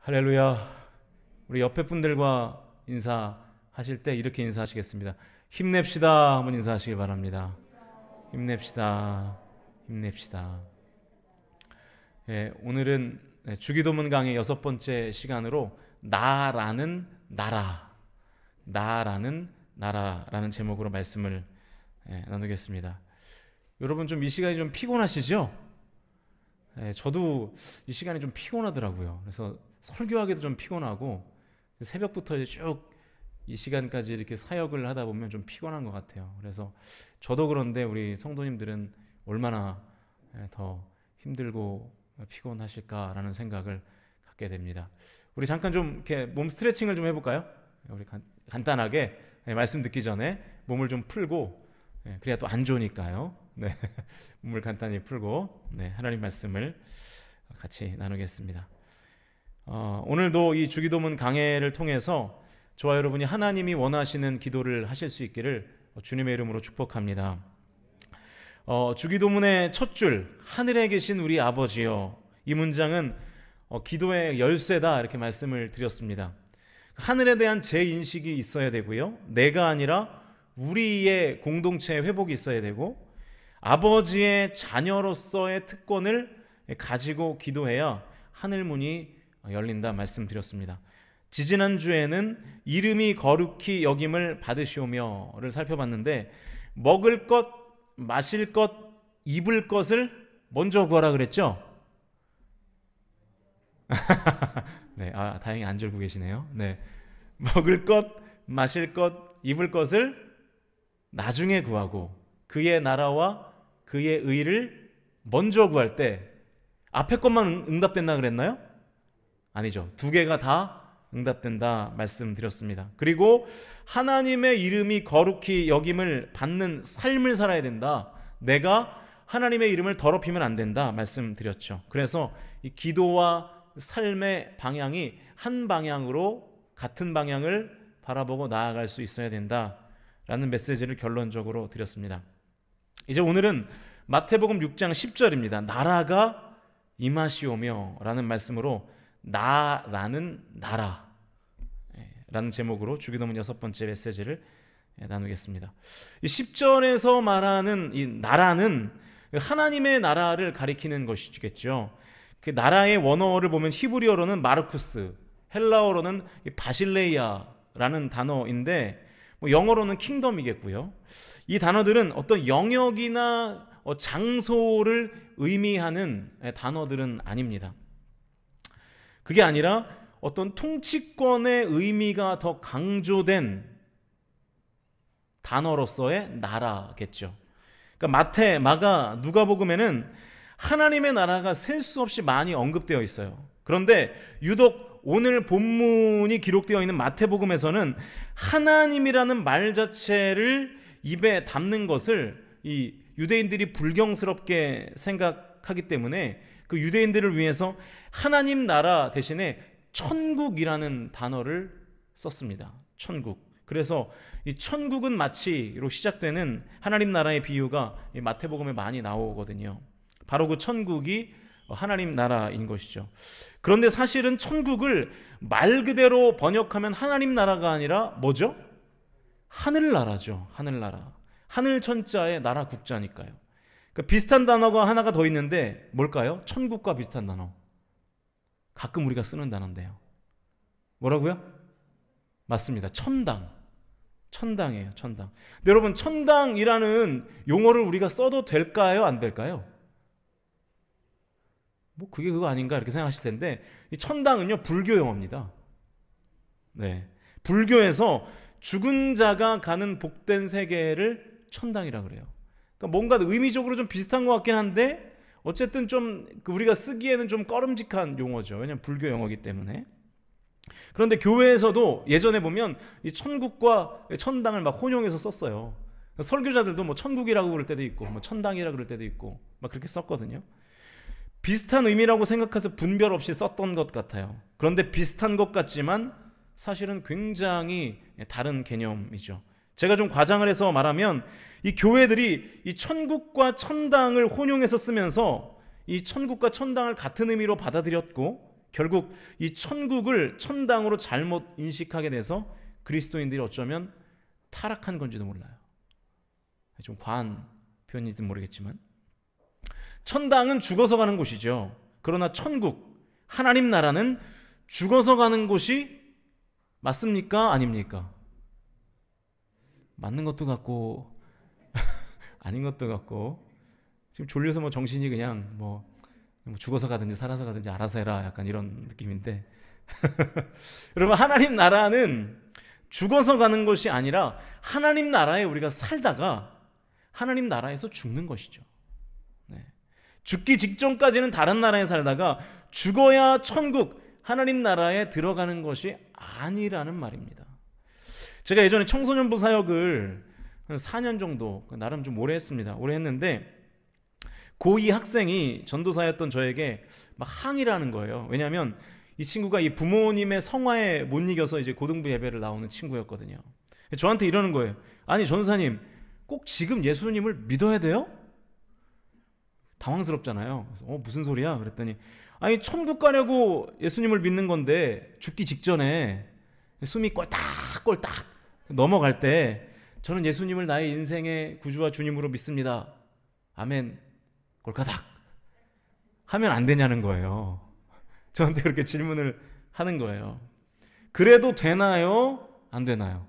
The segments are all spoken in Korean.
할렐루야. 우리 옆에 분들과 인사하실 때 이렇게 인사하시겠습니다. 힘냅시다 한번 인사하시기 바랍니다. 힘냅시다. 힘냅시다. 오늘은 주기도문 강의 6번째 시간으로 나라는 나라라는 제목으로 말씀을 나누겠습니다. 여러분 좀 이 시간이 좀 피곤하시죠? 저도 이 시간이 좀 피곤하더라고요. 그래서 설교하기도 좀 피곤하고 새벽부터 이제 쭉 이 시간까지 이렇게 사역을 하다 보면 좀 피곤한 것 같아요. 그래서 저도 그런데 우리 성도님들은 얼마나 더 힘들고 피곤하실까라는 생각을 갖게 됩니다. 우리 잠깐 좀 이렇게 몸 스트레칭을 좀 해볼까요? 우리 간단하게 말씀 듣기 전에 몸을 좀 풀고 그래야 또 안 좋으니까요. 네, 몸을 간단히 풀고 하나님 말씀을 같이 나누겠습니다. 오늘도 이 주기도문 강해를 통해서 저와 여러분이 하나님이 원하시는 기도를 하실 수 있기를 주님의 이름으로 축복합니다. 주기도문의 첫 줄, 하늘에 계신 우리 아버지여, 이 문장은 기도의 열쇠다 이렇게 말씀을 드렸습니다. 하늘에 대한 제 인식이 있어야 되고요, 내가 아니라 우리의 공동체의 회복이 있어야 되고, 아버지의 자녀로서의 특권을 가지고 기도해야 하늘 문이 열린다 말씀드렸습니다. 지지난주에는 이름이 거룩히 여김을 받으시오며를 살펴봤는데, 먹을 것, 마실 것, 입을 것을 먼저 구하라 그랬죠? 네, 다행히 안 졸고 계시네요. 네, 먹을 것, 마실 것, 입을 것을 나중에 구하고 그의 나라와 그의 의를 먼저 구할 때 앞에 것만 응답된다 그랬나요? 아니죠. 두 개가 다 응답된다 말씀드렸습니다. 그리고 하나님의 이름이 거룩히 여김을 받는 삶을 살아야 된다. 내가 하나님의 이름을 더럽히면 안 된다 말씀드렸죠. 그래서 이 기도와 삶의 방향이 한 방향으로, 같은 방향을 바라보고 나아갈 수 있어야 된다라는 메시지를 결론적으로 드렸습니다. 이제 오늘은 마태복음 6장 10절입니다. 나라가 임하시오며 라는 말씀으로 나라는 나라라는 제목으로 주기도문 6번째 메시지를 나누겠습니다. 이 10절에서 말하는 이 나라는 하나님의 나라를 가리키는 것이겠죠. 그 나라의 원어를 보면 히브리어로는 마르쿠스, 헬라어로는 바실레이아라는 단어인데 영어로는 킹덤이겠고요. 이 단어들은 어떤 영역이나 장소를 의미하는 단어들은 아닙니다. 그게 아니라 어떤 통치권의 의미가 더 강조된 단어로서의 나라겠죠. 그러니까 마태, 마가, 누가복음에는 하나님의 나라가 셀 수 없이 많이 언급되어 있어요. 그런데 유독 오늘 본문이 기록되어 있는 마태복음에서는 하나님이라는 말 자체를 입에 담는 것을 이 유대인들이 불경스럽게 생각하기 때문에 그 유대인들을 위해서 하나님 나라 대신에 천국이라는 단어를 썼습니다. 천국. 그래서 이 천국은 마치로 시작되는 하나님 나라의 비유가 이 마태복음에 많이 나오거든요. 바로 그 천국이 하나님 나라인 것이죠. 그런데 사실은 천국을 말 그대로 번역하면 하나님 나라가 아니라 뭐죠? 하늘나라죠. 하늘나라. 하늘천자의 나라 국자니까요. 그러니까 비슷한 단어가 하나가 더 있는데 뭘까요? 천국과 비슷한 단어. 가끔 우리가 쓰는 단어인데요. 뭐라고요? 맞습니다. 천당. 천당이에요. 천당. 근데 여러분, 천당이라는 용어를 우리가 써도 될까요? 안 될까요? 그게 그거 아닌가 이렇게 생각하실 텐데, 이 천당은요 불교 용어입니다. 네, 불교에서 죽은 자가 가는 복된 세계를 천당이라 그래요. 그러니까 뭔가 의미적으로 좀 비슷한 것 같긴 한데 어쨌든 좀 우리가 쓰기에는 좀 꺼름직한 용어죠. 왜냐하면 불교 용어이기 때문에. 그런데 교회에서도 예전에 보면 이 천국과 천당을 막 혼용해서 썼어요. 설교자들도 뭐 천국이라고 그럴 때도 있고 뭐 천당이라고 그럴 때도 있고 막 그렇게 썼거든요. 비슷한 의미라고 생각해서 분별 없이 썼던 것 같아요. 그런데 비슷한 것 같지만 사실은 굉장히 다른 개념이죠. 제가 좀 과장을 해서 말하면 이 교회들이 이 천국과 천당을 혼용해서 쓰면서 이 천국과 천당을 같은 의미로 받아들였고 결국 이 천국을 천당으로 잘못 인식하게 돼서 그리스도인들이 어쩌면 타락한 건지도 몰라요. 좀 과한 표현인지는 모르겠지만 천당은 죽어서 가는 곳이죠. 그러나 천국, 하나님 나라는 죽어서 가는 곳이 맞습니까? 아닙니까? 맞는 것도 같고 아닌 것도 같고, 지금 졸려서 뭐 정신이 그냥 뭐 죽어서 가든지 살아서 가든지 알아서 해라 약간 이런 느낌인데 여러분, 하나님 나라는 죽어서 가는 것이 아니라 하나님 나라에 우리가 살다가 하나님 나라에서 죽는 것이죠. 네. 죽기 직전까지는 다른 나라에 살다가 죽어야 천국, 하나님 나라에 들어가는 것이 아니라는 말입니다. 제가 예전에 청소년부 사역을 한 4년 정도, 나름 좀 오래 했습니다. 오래 했는데 고2 학생이 전도사였던 저에게 막 항의를 하는 거예요. 왜냐하면 이 친구가 이 부모님의 성화에 못 이겨서 이제 고등부 예배를 나오는 친구였거든요. 저한테 이러는 거예요. 아니 전도사님, 꼭 지금 예수님을 믿어야 돼요? 당황스럽잖아요. 그래서 무슨 소리야? 그랬더니 아니 천국 가려고 예수님을 믿는 건데 죽기 직전에 숨이 꼴딱꼴딱 넘어갈 때 저는 예수님을 나의 인생의 구주와 주님으로 믿습니다. 아멘. 꼴까닥 하면 안 되냐는 거예요. 저한테 그렇게 질문을 하는 거예요. 그래도 되나요? 안 되나요?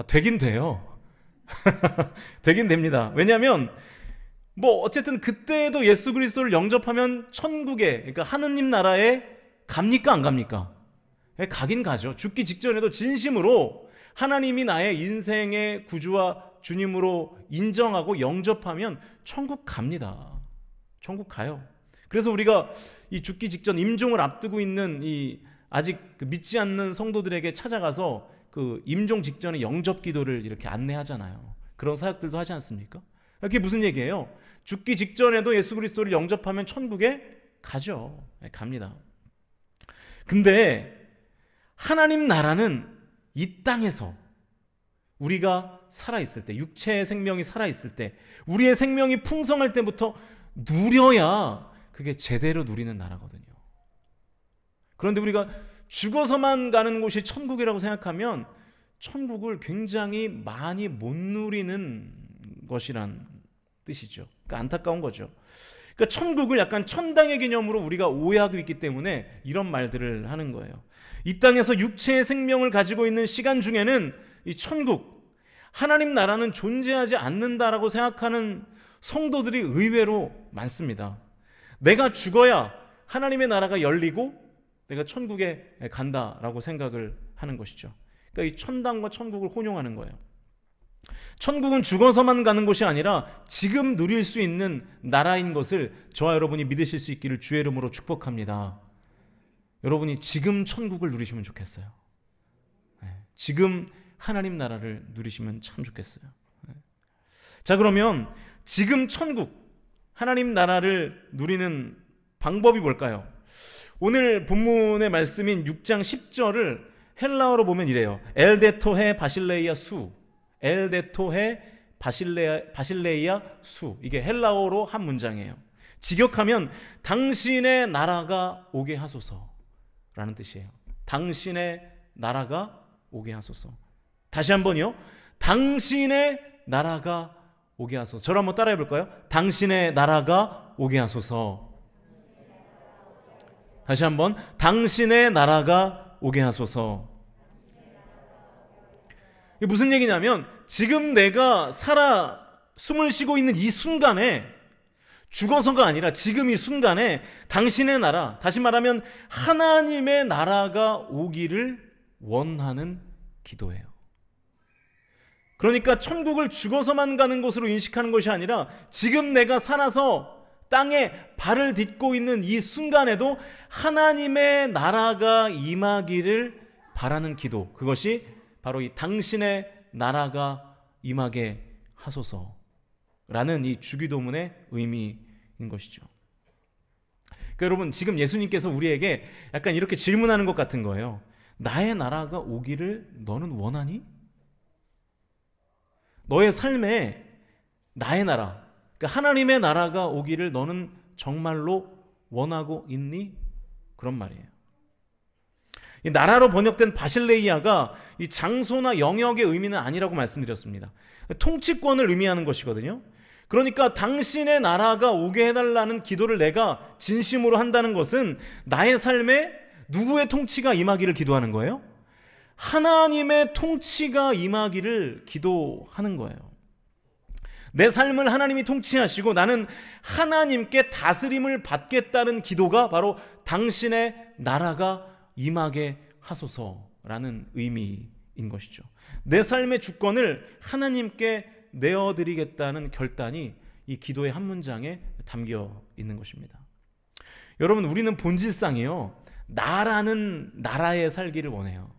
되긴 돼요. 되긴 됩니다. 왜냐하면 뭐 어쨌든 그때도 예수 그리스도를 영접하면 천국에, 그러니까 하느님 나라에 갑니까 안 갑니까? 가긴 가죠. 죽기 직전에도 진심으로 하나님이 나의 인생의 구주와 주님으로 인정하고 영접하면 천국 갑니다. 천국 가요. 그래서 우리가 이 죽기 직전 임종을 앞두고 있는 이 아직 믿지 않는 성도들에게 찾아가서 그 임종 직전에 영접 기도를 이렇게 안내하잖아요. 그런 사역들도 하지 않습니까? 그게 무슨 얘기예요? 죽기 직전에도 예수 그리스도를 영접하면 천국에 가죠. 갑니다. 근데 하나님 나라는 이 땅에서 우리가 살아있을 때, 육체의 생명이 살아있을 때, 우리의 생명이 풍성할 때부터 누려야 그게 제대로 누리는 나라거든요. 그런데 우리가 죽어서만 가는 곳이 천국이라고 생각하면 천국을 굉장히 많이 못 누리는 것이란 뜻이죠. 그러니까 안타까운 거죠. 그러니까 천국을 약간 천당의 개념으로 우리가 오해하고 있기 때문에 이런 말들을 하는 거예요. 이 땅에서 육체의 생명을 가지고 있는 시간 중에는 이 천국, 하나님 나라는 존재하지 않는다라고 생각하는 성도들이 의외로 많습니다. 내가 죽어야 하나님의 나라가 열리고 내가 천국에 간다라고 생각을 하는 것이죠. 그러니까 이 천당과 천국을 혼용하는 거예요. 천국은 죽어서만 가는 곳이 아니라 지금 누릴 수 있는 나라인 것을 저와 여러분이 믿으실 수 있기를 주의 이름으로 축복합니다. 여러분이 지금 천국을 누리시면 좋겠어요. 지금 하나님 나라를 누리시면 참 좋겠어요. 자, 그러면 지금 천국, 하나님 나라를 누리는 방법이 뭘까요? 오늘 본문의 말씀인 6장 10절을 헬라어로 보면 이래요. 엘데토헤 바실레이아 수, 엘데토헤 바실레이아 수. 이게 헬라어로 한 문장이에요. 직역하면 당신의 나라가 오게 하소서라는 뜻이에요. 당신의 나라가 오게 하소서. 다시 한번요. 당신의 나라가 오게 하소서. 저를 한번 따라해 볼까요? 당신의 나라가 오게 하소서. 다시 한번. 당신의 나라가 오게 하소서. 이게 무슨 얘기냐면 지금 내가 살아 숨을 쉬고 있는 이 순간에, 죽어서가 아니라 지금 이 순간에 당신의 나라, 다시 말하면 하나님의 나라가 오기를 원하는 기도예요. 그러니까 천국을 죽어서만 가는 곳으로 인식하는 것이 아니라 지금 내가 살아서 땅에 발을 딛고 있는 이 순간에도 하나님의 나라가 임하기를 바라는 기도, 그것이 바로 이 당신의 나라가 임하게 하소서라는 이 주기도문의 의미인 것이죠. 그러니까 여러분, 지금 예수님께서 우리에게 약간 이렇게 질문하는 것 같은 거예요. 나의 나라가 오기를 너는 원하니? 너의 삶에 나의 나라, 그러니까 하나님의 나라가 오기를 너는 정말로 원하고 있니? 그런 말이에요. 이 나라로 번역된 바실레이아가 이 장소나 영역의 의미는 아니라고 말씀드렸습니다. 통치권을 의미하는 것이거든요. 그러니까 당신의 나라가 오게 해달라는 기도를 내가 진심으로 한다는 것은 나의 삶에 누구의 통치가 임하기를 기도하는 거예요? 하나님의 통치가 임하기를 기도하는 거예요. 내 삶을 하나님이 통치하시고 나는 하나님께 다스림을 받겠다는 기도가 바로 당신의 나라가 임하게 하소서라는 의미인 것이죠. 내 삶의 주권을 하나님께 내어드리겠다는 결단이 이 기도의 한 문장에 담겨 있는 것입니다. 여러분, 우리는 본질상이요, 나라는 나라에 살기를 원해요.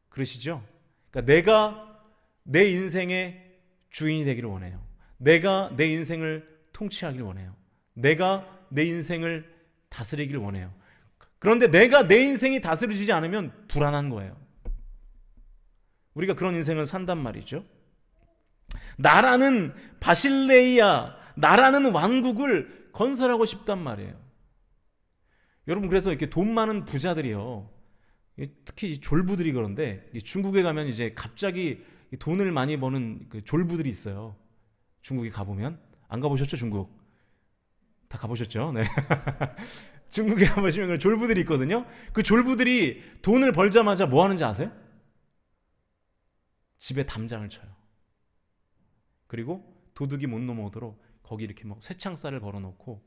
그러시죠? 그러니까 내가 내 인생의 주인이 되기를 원해요. 내가 내 인생을 통치하기를 원해요. 내가 내 인생을 다스리기를 원해요. 그런데 내가 내 인생이 다스려지지 않으면 불안한 거예요. 우리가 그런 인생을 산단 말이죠. 나라는 바실레이아, 나라는 왕국을 건설하고 싶단 말이에요. 여러분, 그래서 이렇게 돈 많은 부자들이요, 특히 졸부들이 그런데 중국에 가면 이제 갑자기 돈을 많이 버는 그 졸부들이 있어요. 중국에 가보면. 안 가보셨죠? 중국 다 가보셨죠? 네. 중국에 가보시면 졸부들이 있거든요. 그 졸부들이 돈을 벌자마자 뭐 하는지 아세요? 집에 담장을 쳐요. 그리고 도둑이 못 넘어오도록 거기 이렇게 막 쇠창살을 걸어놓고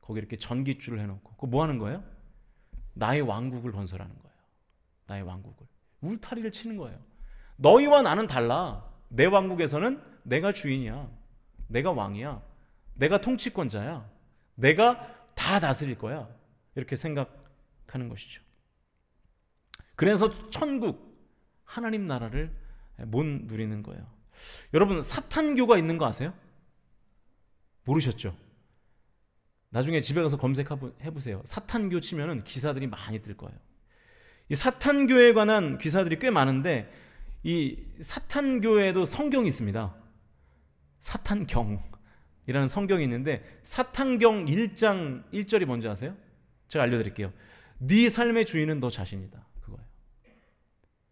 거기 이렇게 전기줄을 해놓고 그거 뭐 하는 거예요? 나의 왕국을 건설하는 거예요. 나의 왕국을. 울타리를 치는 거예요. 너희와 나는 달라. 내 왕국에서는 내가 주인이야. 내가 왕이야. 내가 통치권자야. 내가 다 다스릴 거야. 이렇게 생각하는 것이죠. 그래서 천국, 하나님 나라를 못 누리는 거예요. 여러분, 사탄교가 있는 거 아세요? 모르셨죠? 나중에 집에 가서 검색해보세요. 사탄교 치면은 기사들이 많이 뜰 거예요. 이 사탄교에 관한 기사들이 꽤 많은데 이 사탄교에도 성경이 있습니다. 사탄경이라는 성경이 있는데 사탄경 1장 1절이 뭔지 아세요? 제가 알려드릴게요. 네 삶의 주인은 너 자신이다. 그거예요.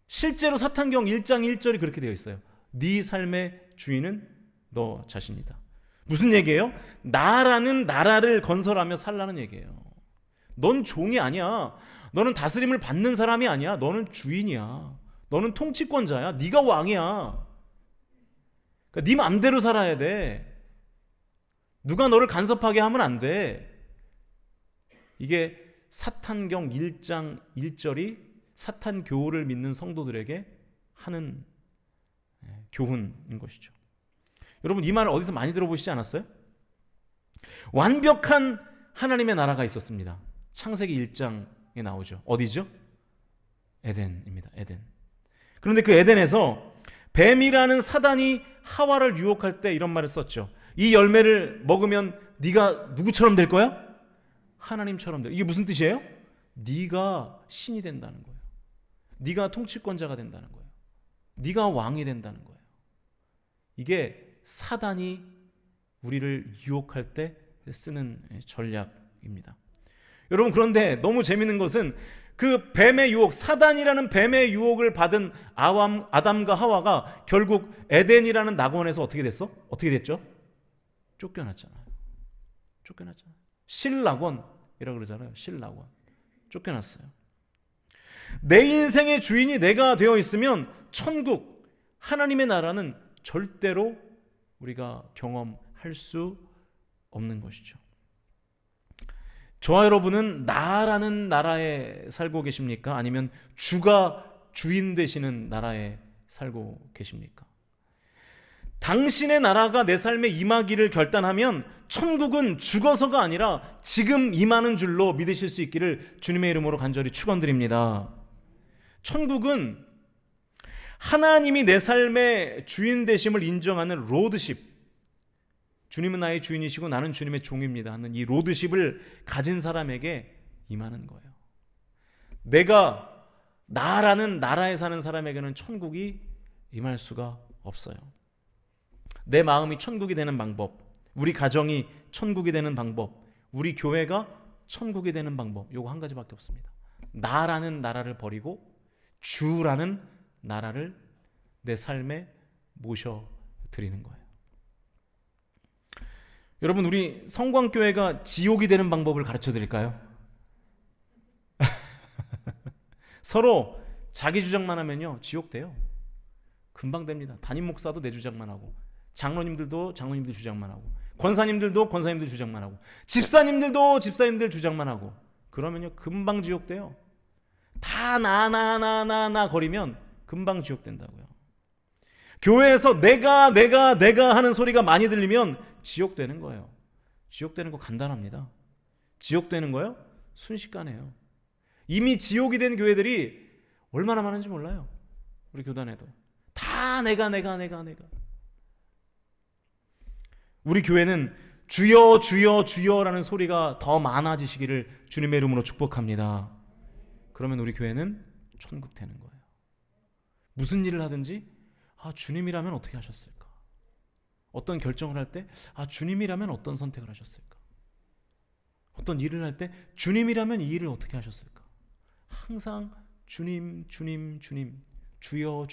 실제로 사탄경 1장 1절이 그렇게 되어 있어요. 네 삶의 주인은 너 자신이다. 무슨 얘기예요? 나라는 나라를 건설하며 살라는 얘기예요. 넌 종이 아니야. 너는 다스림을 받는 사람이 아니야. 너는 주인이야. 너는 통치권자야. 네가 왕이야. 그러니까 네 맘대로 살아야 돼. 누가 너를 간섭하게 하면 안 돼. 이게 사탄경 1장 1절이 사탄교를 믿는 성도들에게 하는 교훈인 것이죠. 여러분, 이 말을 어디서 많이 들어보시지 않았어요? 완벽한 하나님의 나라가 있었습니다. 창세기 1장에 나오죠. 어디죠? 에덴입니다. 에덴. 그런데 그 에덴에서 뱀이라는 사단이 하와를 유혹할 때 이런 말을 썼죠. 이 열매를 먹으면 네가 누구처럼 될 거야? 하나님처럼 돼. 이게 무슨 뜻이에요? 네가 신이 된다는 거예요. 네가 통치권자가 된다는 거예요. 네가 왕이 된다는 거예요. 이게 사단이 우리를 유혹할 때 쓰는 전략입니다. 여러분, 그런데 너무 재밌는 것은 그 뱀의 유혹, 사단이라는 뱀의 유혹을 받은 아담과 하와가 결국 에덴이라는 낙원에서 어떻게 됐어? 어떻게 됐죠? 쫓겨났잖아요. 쫓겨났잖아요. 실낙원이라고 그러잖아요. 실낙원. 쫓겨났어요. 내 인생의 주인이 내가 되어 있으면 천국, 하나님의 나라는 절대로 우리가 경험할 수 없는 것이죠. 저와 여러분은 나라는 나라에 살고 계십니까? 아니면 주가 주인 되시는 나라에 살고 계십니까? 당신의 나라가 내 삶에 임하기를 결단하면 천국은 죽어서가 아니라 지금 임하는 줄로 믿으실 수 있기를 주님의 이름으로 간절히 축원드립니다. 천국은 하나님이 내 삶의 주인 되심을 인정하는 로드십, 주님은 나의 주인이시고 나는 주님의 종입니다 하는 이 로드십을 가진 사람에게 임하는 거예요. 내가 나라는 나라에 사는 사람에게는 천국이 임할 수가 없어요. 내 마음이 천국이 되는 방법, 우리 가정이 천국이 되는 방법, 우리 교회가 천국이 되는 방법, 요거 한 가지밖에 없습니다. 나라는 나라를 버리고 주라는 나라를 내 삶에 모셔드리는 거예요. 여러분, 우리 성광교회가 지옥이 되는 방법을 가르쳐 드릴까요? 서로 자기 주장만 하면요, 지옥 돼요. 금방 됩니다. 담임 목사도 내 주장만 하고, 장로님들도 장로님들 주장만 하고, 권사님들도 권사님들 주장만 하고, 집사님들도 집사님들 주장만 하고, 그러면요 금방 지옥 돼요. 다 나 거리면 금방 지옥 된다고요. 교회에서 내가 하는 소리가 많이 들리면 지옥 되는 거예요. 지옥 되는 거 간단합니다. 지옥 되는 거요? 순식간에요. 이미 지옥이 된 교회들이 얼마나 많은지 몰라요. 우리 교단에도 다 내가. 우리 교회는 주여 주여 주여라는 소리가 더 많아지시기를 주님의 이름으로 축복합니다. 그러면 우리 교회는 천국 되는 거예요. 무슨 일을 하든지 주님이라면 어떻게 하셨을까? 어떤 결정을 할 때 주님이라면 어떤 선택을 하셨을까? 어떤 일을 할 때 주님이라면 이 일을 어떻게 하셨을까? 항상 주님 주여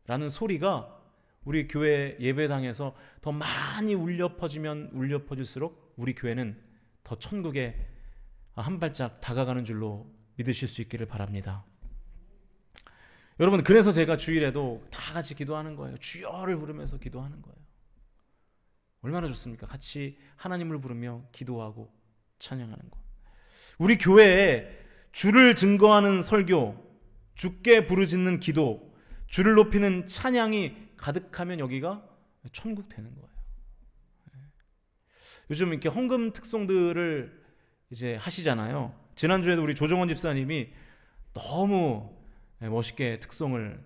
라는 소리가 우리 교회 예배당에서 더 많이 울려 퍼지면 울려 퍼질수록 우리 교회는 더 천국에 한 발짝 다가가는 줄로 믿으실 수 있기를 바랍니다. 여러분, 그래서 제가 주일에도 다 같이 기도하는 거예요. 주여를 부르면서 기도하는 거예요. 얼마나 좋습니까? 같이 하나님을 부르며 기도하고 찬양하는 거. 우리 교회에 주를 증거하는 설교, 주께 부르짖는 기도, 주를 높이는 찬양이 가득하면 여기가 천국 되는 거예요. 요즘 이렇게 헌금 특송들을 이제 하시잖아요. 지난주에도 우리 조정원 집사님이 너무 멋있게 특송을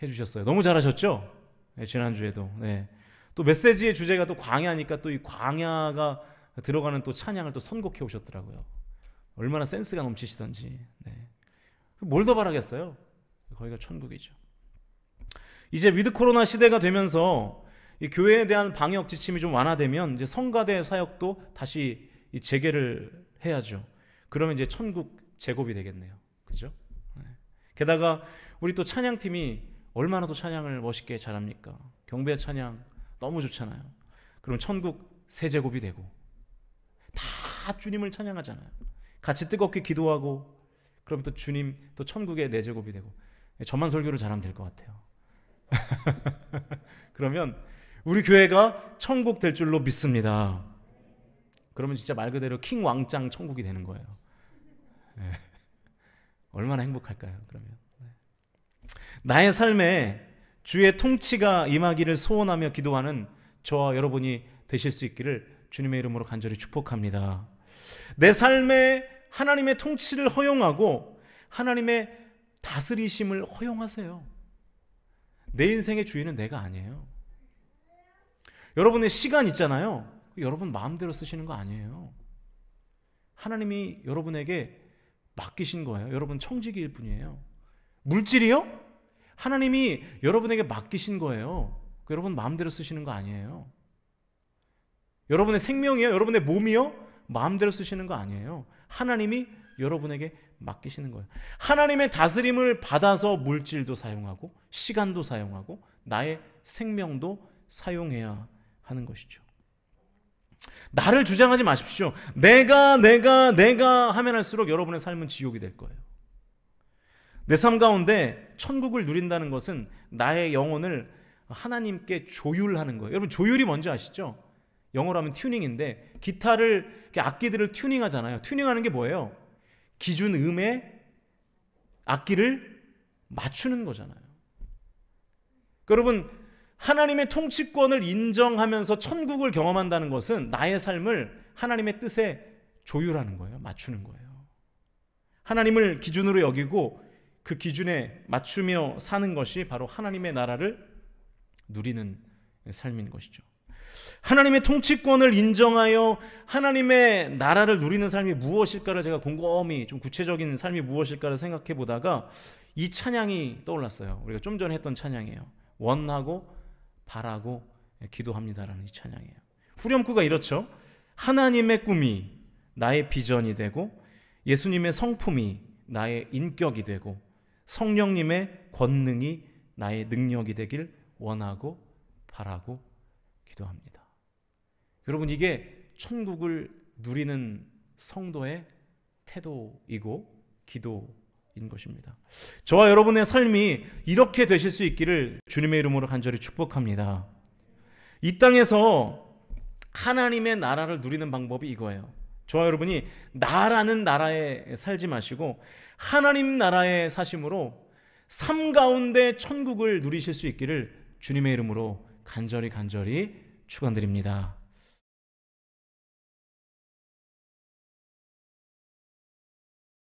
해주셨어요. 너무 잘하셨죠? 네, 지난주에도. 네. 또 메시지의 주제가 또 광야니까 또 이 광야가 들어가는 또 찬양을 또 선곡해 오셨더라고요. 얼마나 센스가 넘치시던지. 네. 뭘 더 바라겠어요? 거기가 천국이죠. 이제 위드 코로나 시대가 되면서 이 교회에 대한 방역 지침이 좀 완화되면 이제 성가대 사역도 다시 재개를 해야죠. 그러면 이제 천국 제곱이 되겠네요. 그죠? 네. 게다가 우리 또 찬양팀이 얼마나 또 찬양을 멋있게 잘합니까? 경배 찬양 너무 좋잖아요. 그럼 천국 세 제곱이 되고 다 주님을 찬양하잖아요. 같이 뜨겁게 기도하고 그럼 또 주님 또 천국의 네 제곱이 되고 저만 설교를 잘하면 될 것 같아요. 그러면 우리 교회가 천국 될 줄로 믿습니다. 그러면 진짜 말 그대로 킹 왕짱 천국이 되는 거예요. 네. 얼마나 행복할까요? 그러면 나의 삶에 주의 통치가 임하기를 소원하며 기도하는 저와 여러분이 되실 수 있기를 주님의 이름으로 간절히 축복합니다. 내 삶에 하나님의 통치를 허용하고 하나님의 다스리심을 허용하세요. 내 인생의 주인은 내가 아니에요. 여러분의 시간 있잖아요. 여러분 마음대로 쓰시는 거 아니에요. 하나님이 여러분에게 맡기신 거예요. 여러분 청지기일 뿐이에요. 물질이요? 하나님이 여러분에게 맡기신 거예요. 여러분 마음대로 쓰시는 거 아니에요. 여러분의 생명이요? 여러분의 몸이요? 마음대로 쓰시는 거 아니에요. 하나님이 여러분에게 맡기시는 거예요. 하나님의 다스림을 받아서 물질도 사용하고 시간도 사용하고 나의 생명도 사용해야 하는 것이죠. 나를 주장하지 마십시오. 내가 하면 할수록 여러분의 삶은 지옥이 될 거예요. 내 삶 가운데 천국을 누린다는 것은 나의 영혼을 하나님께 조율하는 거예요. 여러분 조율이 뭔지 아시죠? 영어로 하면 튜닝인데 기타를 악기들을 튜닝하잖아요. 튜닝하는 게 뭐예요? 기준 음에 악기를 맞추는 거잖아요. 여러분 하나님의 통치권을 인정하면서 천국을 경험한다는 것은 나의 삶을 하나님의 뜻에 조율하는 거예요. 맞추는 거예요. 하나님을 기준으로 여기고 그 기준에 맞추며 사는 것이 바로 하나님의 나라를 누리는 삶인 것이죠. 하나님의 통치권을 인정하여 하나님의 나라를 누리는 삶이 무엇일까를 제가 곰곰이 좀 구체적인 삶이 무엇일까를 생각해 보다가 이 찬양이 떠올랐어요. 우리가 좀 전에 했던 찬양이에요. 원하고 바라고 기도합니다라는 이 찬양이에요. 후렴구가 이렇죠. 하나님의 꿈이 나의 비전이 되고 예수님의 성품이 나의 인격이 되고 성령님의 권능이 나의 능력이 되길 원하고 바라고 기도합니다. 여러분, 이게 천국을 누리는 성도의 태도이고 기도인 것입니다. 저와 여러분의 삶이 이렇게 되실 수 있기를 주님의 이름으로 간절히 축복합니다. 이 땅에서 하나님의 나라를 누리는 방법이 이거예요. 저와 여러분이 나라는 나라에 살지 마시고 하나님 나라에 사심으로 삶 가운데 천국을 누리실 수 있기를 주님의 이름으로 간절히 축원드립니다.